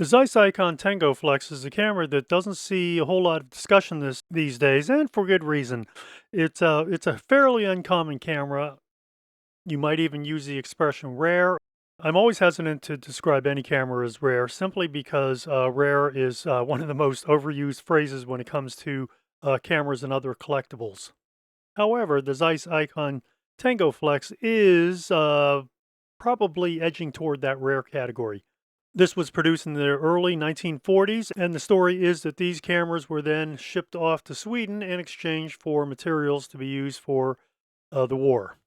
The Zeiss Ikon Tengoflex is a camera that doesn't see a whole lot of discussion these days, and for good reason. It's a fairly uncommon camera. You might even use the expression rare. I'm always hesitant to describe any camera as rare simply because rare is one of the most overused phrases when it comes to cameras and other collectibles. However, the Zeiss Ikon Tengoflex is probably edging toward that rare category. This was produced in the early 1940s, and the story is that these cameras were then shipped off to Sweden in exchange for materials to be used for the war.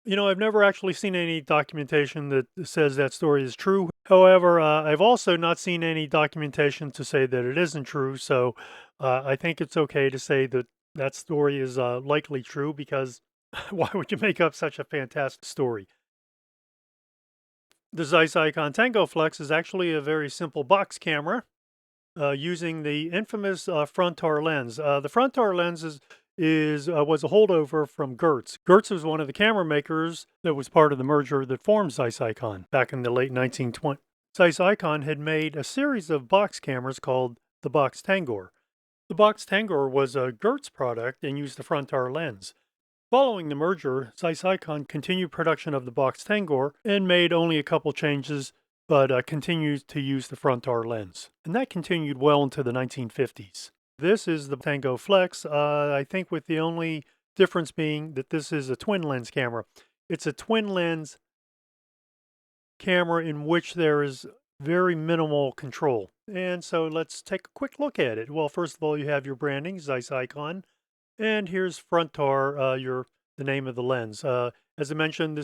I've never actually seen any documentation that says that story is true. However, I've also not seen any documentation to say that it isn't true. So I think it's okay to say that that story is likely true because why would you make up such a fantastic story? The Zeiss Ikon Tengoflex is actually a very simple box camera using the infamous Frontar lens. The Frontar lens was a holdover from Gertz. Gertz was one of the camera makers that was part of the merger that formed Zeiss Ikon back in the late 1920s. Zeiss Ikon had made a series of box cameras called the Box Tengor. The Box Tengor was a Gertz product and used the Frontar lens. Following the merger, Zeiss Ikon continued production of the Box Tengor and made only a couple changes, but continued to use the Frontar lens. And that continued well into the 1950s. This is the Tengoflex, I think with the only difference being that this is a twin lens camera. It's a twin lens camera in which there is very minimal control. And so let's take a quick look at it. Well, first of all, you have your branding, Zeiss Ikon. And here's Frontar, the name of the lens. As I mentioned,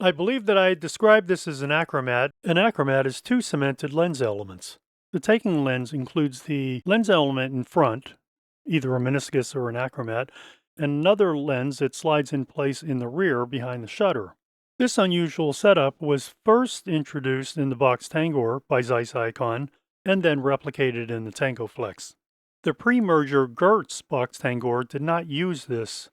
I believe that I described this as an achromat. An achromat is two cemented lens elements. The taking lens includes the lens element in front, either a meniscus or an achromat, and another lens that slides in place in the rear behind the shutter. This unusual setup was first introduced in the Box Tengor by Zeiss Ikon and then replicated in the Tengoflex. The pre-merger Gertz Box Tengor did not use this.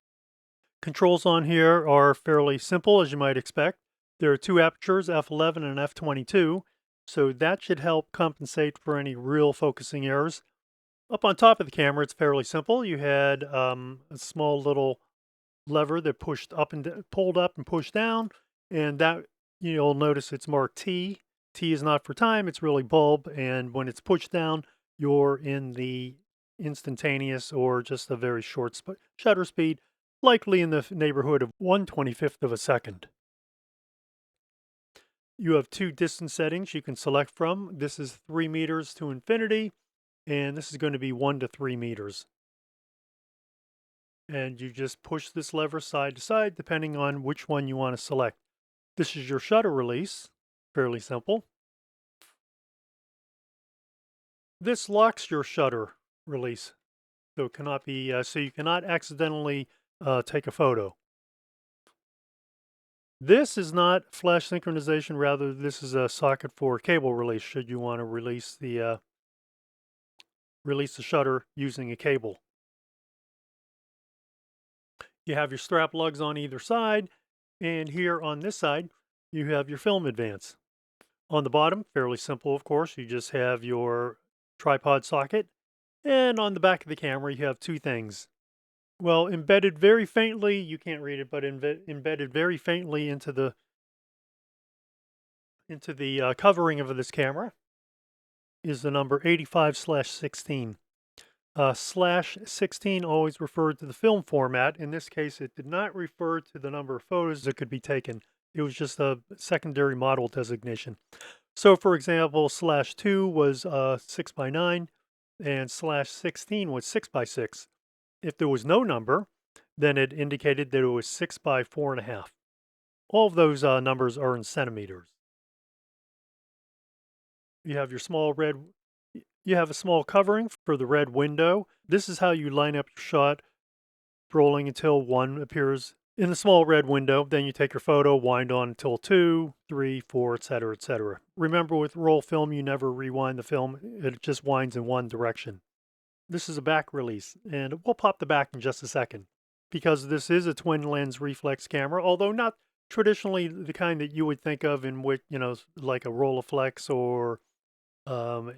Controls on here are fairly simple, as you might expect. There are two apertures, f11 and f22, so that should help compensate for any real focusing errors. Up on top of the camera, it's fairly simple. You had a small little lever that pulled up and pushed down, and that you'll notice it's marked T. T is not for time, it's really bulb, and when it's pushed down, you're in the instantaneous or just a very short shutter speed, likely in the neighborhood of 1/25th of a second. You have two distance settings you can select from. This is 3 meters to infinity, and this is going to be 1 to 3 meters. And you just push this lever side to side depending on which one you want to select. This is your shutter release, fairly simple. This locks your shutter release, so it cannot be so you cannot accidentally take a photo. This is not flash synchronization, rather this is a socket for cable release should you want to release the shutter using a cable. You have your strap lugs on either side, and here on this side you have your film advance. On the bottom, fairly simple of course, you just have your tripod socket, and on the back of the camera you have two things. Well, embedded very faintly, you can't read it, but embedded very faintly into the covering of this camera is the number 85/16. /16 always referred to the film format. In this case, it did not refer to the number of photos that could be taken. It was just a secondary model designation. So, for example, /2 was 6x9, and /16 was 6x6. If there was no number, then it indicated that it was 6x4.5. All of those numbers are in centimeters. You have you have a small covering for the red window. This is how you line up your shot, rolling until 1 appears in the small red window. Then you take your photo, wind on until 2, 3, 4, etc., etc. Remember, with roll film, you never rewind the film. It just winds in one direction. This is a back release, and we'll pop the back in just a second. Because this is a twin lens reflex camera, although not traditionally the kind that you would think of in which, like a Rolleiflex or um,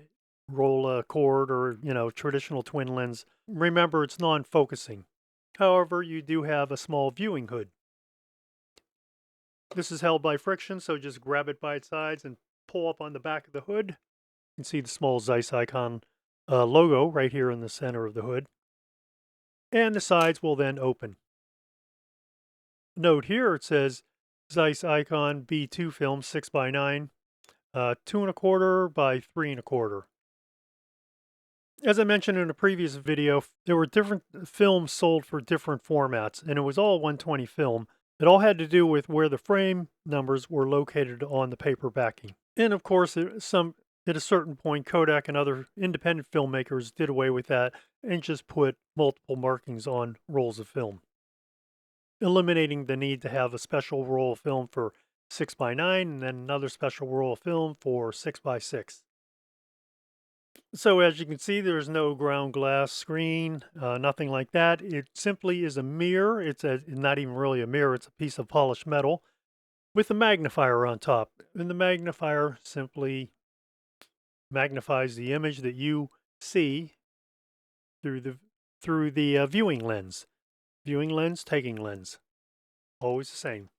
roll a cord or, traditional twin lens. Remember, it's non-focusing. However, you do have a small viewing hood. This is held by friction, so just grab it by its sides and pull up on the back of the hood. You can see the small Zeiss Ikon logo right here in the center of the hood. And the sides will then open. Note here it says Zeiss Ikon B2 film 6x9, 2¼ by 3¼ As I mentioned in a previous video, there were different films sold for different formats, and it was all 120 film. It all had to do with where the frame numbers were located on the paper backing. And of course, at a certain point, Kodak and other independent filmmakers did away with that and just put multiple markings on rolls of film, eliminating the need to have a special roll of film for 6x9 and then another special roll of film for 6x6. So as you can see, there's no ground glass screen, nothing like that. It simply is a mirror. Not even really a mirror. It's a piece of polished metal with a magnifier on top. And the magnifier simply magnifies the image that you see through the viewing lens. Viewing lens, taking lens. Always the same.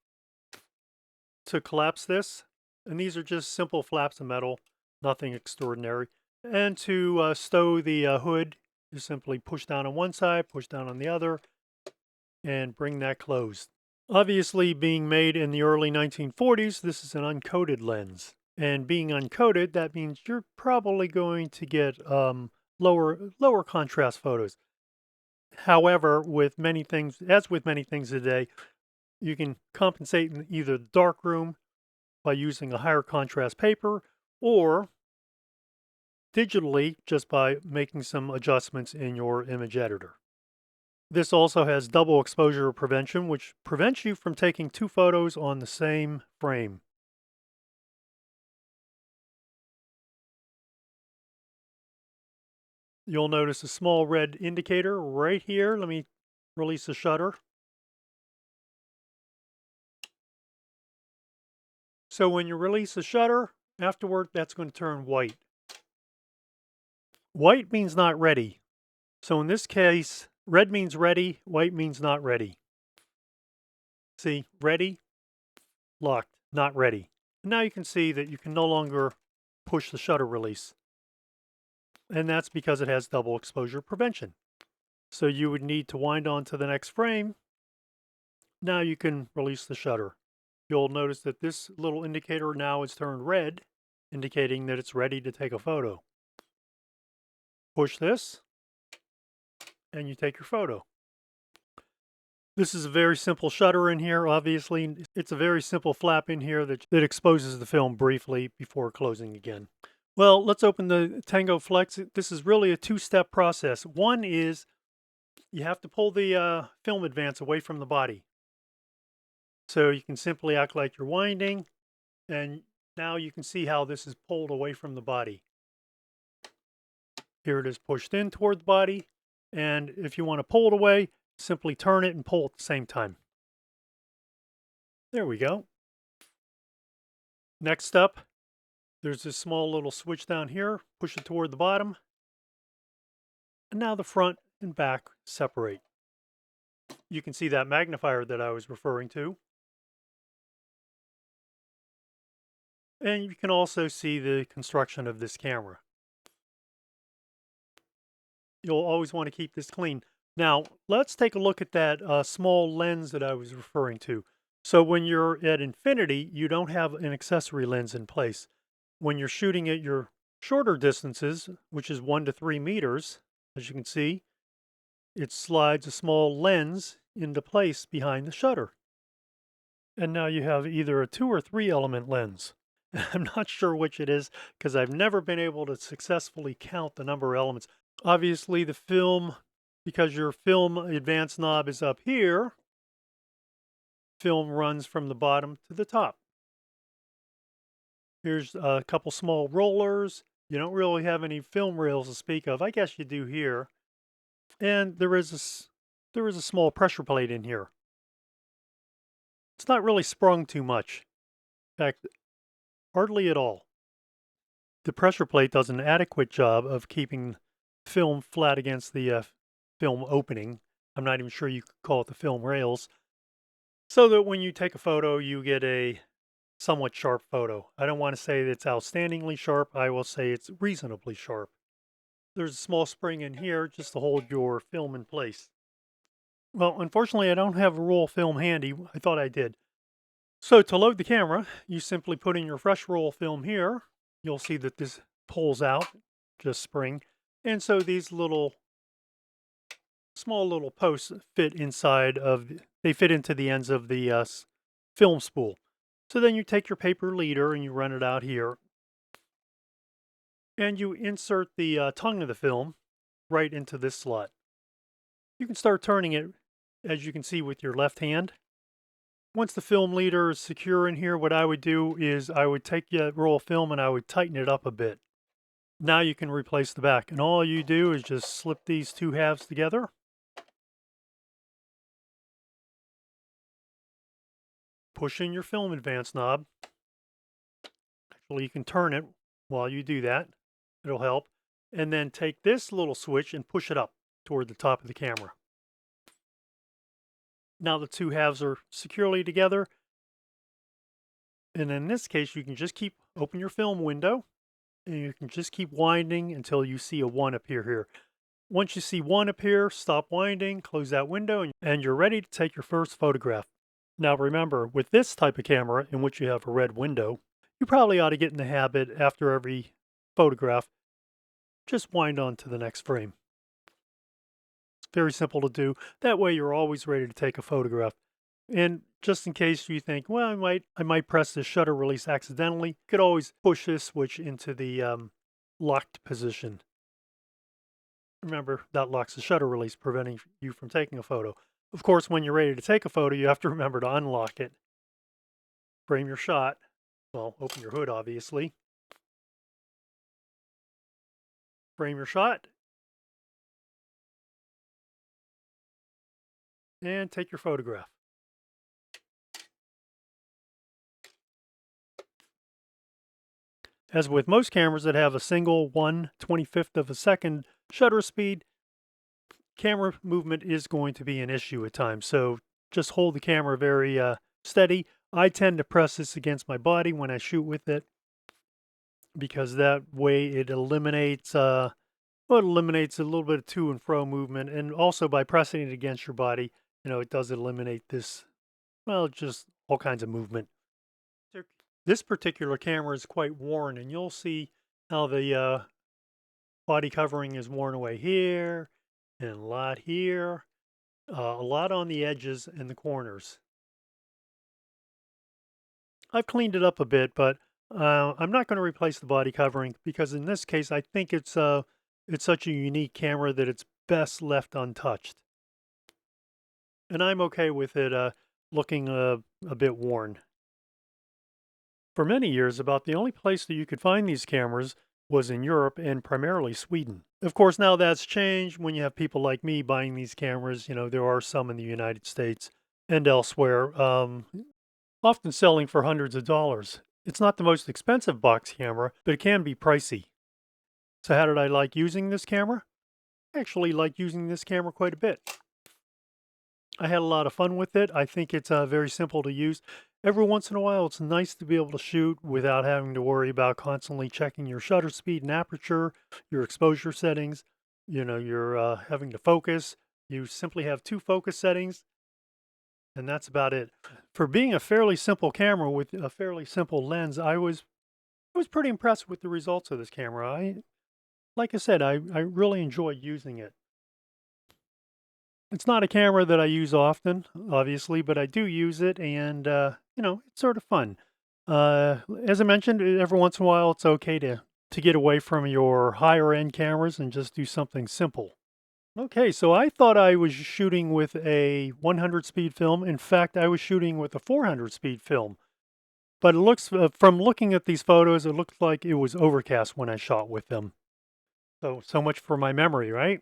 To collapse this, and these are just simple flaps of metal, nothing extraordinary. And to stow the hood, you simply push down on one side, push down on the other, and bring that closed. Obviously, being made in the early 1940s, this is an uncoated lens. And being uncoated, that means you're probably going to get lower contrast photos. However, as with many things today, you can compensate in either the darkroom by using a higher contrast paper, or digitally just by making some adjustments in your image editor. This also has double exposure prevention, which prevents you from taking two photos on the same frame. You'll notice a small red indicator right here. Let me release the shutter. So when you release the shutter, afterward, that's going to turn white. White means not ready. So in this case, red means ready, white means not ready. See, ready, locked, not ready. And now you can see that you can no longer push the shutter release. And that's because it has double exposure prevention. So you would need to wind on to the next frame. Now you can release the shutter. You'll notice that this little indicator now is turned red, indicating that it's ready to take a photo. Push this, and you take your photo. This is a very simple shutter in here, obviously. It's a very simple flap in here that exposes the film briefly before closing again. Well, let's open the Tengoflex. This is really a two-step process. One is you have to pull the film advance away from the body. So you can simply act like you're winding, and now you can see how this is pulled away from the body. Here it is pushed in toward the body, and if you want to pull it away, simply turn it and pull at the same time. There we go. Next up, there's this small little switch down here. Push it toward the bottom. And now the front and back separate. You can see that magnifier that I was referring to. And you can also see the construction of this camera. You'll always want to keep this clean. Now, let's take a look at that small lens that I was referring to. So when you're at infinity, you don't have an accessory lens in place. When you're shooting at your shorter distances, which is 1 to 3 meters, as you can see, it slides a small lens into place behind the shutter. And now you have either a 2 or 3 element lens. I'm not sure which it is because I've never been able to successfully count the number of elements. Obviously, the film, because your film advance knob is up here, film runs from the bottom to the top. Here's a couple small rollers. You don't really have any film rails to speak of. I guess you do here. And there is a small pressure plate in here. It's not really sprung too much. In fact, hardly at all. the pressure plate does an adequate job of keeping film flat against the film opening. I'm not even sure you could call it the film rails. So that when you take a photo, you get a somewhat sharp photo. I don't want to say that it's outstandingly sharp. I will say it's reasonably sharp. There's a small spring in here just to hold your film in place. Well, unfortunately, I don't have a roll of film handy. I thought I did. So to load the camera, you simply put in your fresh roll of film here. You'll see that this pulls out, just spring. And so these small little posts fit inside of, they fit into the ends of the film spool. So then you take your paper leader and you run it out here. And you insert the tongue of the film right into this slot. You can start turning it, as you can see, with your left hand. Once the film leader is secure in here, what I would do is I would take the roll of film and I would tighten it up a bit. Now you can replace the back. And all you do is just slip these two halves together. Push in your film advance knob. Actually, you can turn it while you do that. It'll help. And then take this little switch and push it up toward the top of the camera. Now the two halves are securely together. And in this case, you can just open your film window and you can just keep winding until you see a 1 appear here. Once you see 1 appear, stop winding, close that window, and you're ready to take your first photograph. Now remember, with this type of camera in which you have a red window, you probably ought to get in the habit after every photograph, just wind on to the next frame. It's very simple to do. That way you're always ready to take a photograph. And just in case you think, well, I might press the shutter release accidentally, you could always push this switch into the locked position. Remember, that locks the shutter release, preventing you from taking a photo. Of course, when you're ready to take a photo, you have to remember to unlock it. Frame your shot. Well, open your hood, obviously. Frame your shot. And take your photograph. As with most cameras that have a single 1/25th of a second shutter speed, camera movement is going to be an issue at times. So just hold the camera very steady. I tend to press this against my body when I shoot with it because that way it eliminates a little bit of to and fro movement. And also by pressing it against your body, it does eliminate this, well, just all kinds of movement. This particular camera is quite worn, and you'll see how the body covering is worn away here and a lot here, a lot on the edges and the corners. I've cleaned it up a bit, but I'm not going to replace the body covering because in this case, I think it's such a unique camera that it's best left untouched. And I'm okay with it looking a bit worn. For many years, about the only place that you could find these cameras was in Europe and primarily Sweden. Of course, now that's changed when you have people like me buying these cameras. There are some in the United States and elsewhere, often selling for hundreds of dollars. It's not the most expensive box camera, but it can be pricey. So how did I like using this camera? I actually like using this camera quite a bit. I had a lot of fun with it. I think it's very simple to use. Every once in a while, it's nice to be able to shoot without having to worry about constantly checking your shutter speed and aperture, your exposure settings. You're having to focus. You simply have 2 focus settings, and that's about it. For being a fairly simple camera with a fairly simple lens, I was pretty impressed with the results of this camera. Like I said, I really enjoy using it. It's not a camera that I use often, obviously, but I do use it, and it's sort of fun. As I mentioned, every once in a while, it's okay to get away from your higher end cameras and just do something simple. Okay, so I thought I was shooting with a 100 speed film. In fact, I was shooting with a 400 speed film. But it looks, from looking at these photos, it looked like it was overcast when I shot with them. So much for my memory, right?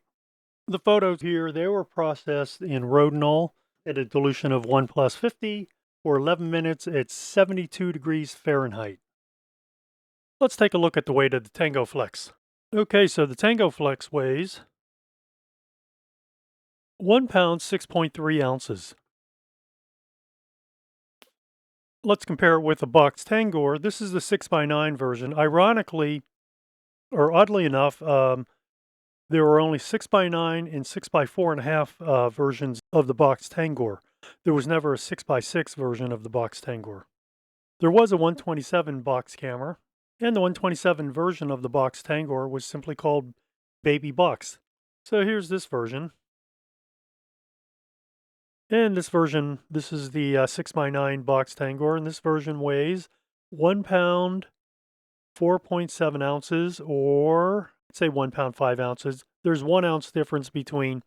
The photos here, they were processed in Rodinal at a dilution of 1+50 for 11 minutes at 72 degrees Fahrenheit. Let's take a look at the weight of the Tengoflex. Okay, so the Tengoflex weighs 1 pound, 6.3 ounces. Let's compare it with the Box Tengor. This is the 6x9 version. Ironically, or oddly enough, there were only 6x9 and 6x4.5 versions of the Box Tengor. There was never a 6x6 version of the Box Tengor. There was a 127 box camera, and the 127 version of the Box Tengor was simply called Baby Box. So here's this version. And this version, this is the 6x9 Box Tengor, and this version weighs 1 pound, 4.7 ounces, or say 1 pound, 5 ounces. There's 1 ounce difference between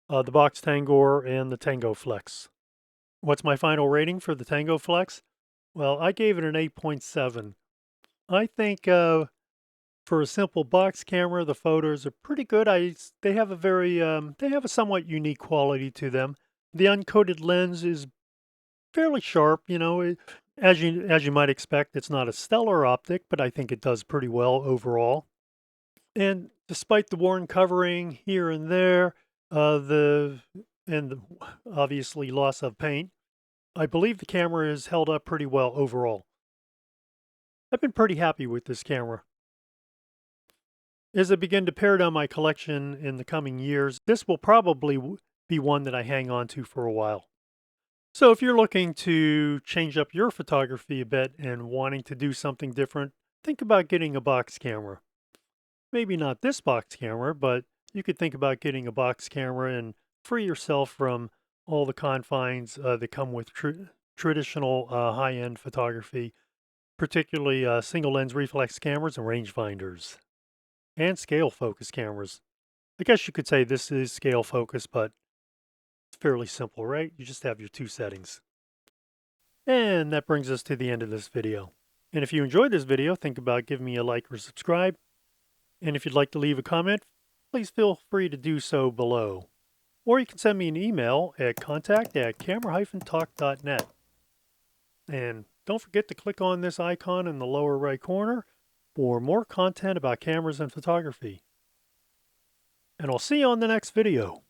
the Box Tengor and the Tengoflex. What's my final rating for the Tengoflex? Well, I gave it an 8.7. I think for a simple box camera, the photos are pretty good. They have a somewhat unique quality to them. The uncoated lens is fairly sharp, as you might expect. It's not a stellar optic, but I think it does pretty well overall. And despite the worn covering here and there, obviously loss of paint, I believe the camera has held up pretty well overall. I've been pretty happy with this camera. As I begin to pare down my collection in the coming years, this will probably be one that I hang on to for a while. So if you're looking to change up your photography a bit and wanting to do something different, think about getting a box camera. Maybe not this box camera, but you could think about getting a box camera and free yourself from all the confines that come with traditional high-end photography, particularly single lens reflex cameras and rangefinders, and scale focus cameras. I guess you could say this is scale focus, but it's fairly simple, right? You just have your 2 settings. And that brings us to the end of this video. And if you enjoyed this video, think about giving me a like or subscribe. And if you'd like to leave a comment, please feel free to do so below. Or you can send me an email at contact@camera-talk.net. And don't forget to click on this icon in the lower right corner for more content about cameras and photography. And I'll see you on the next video.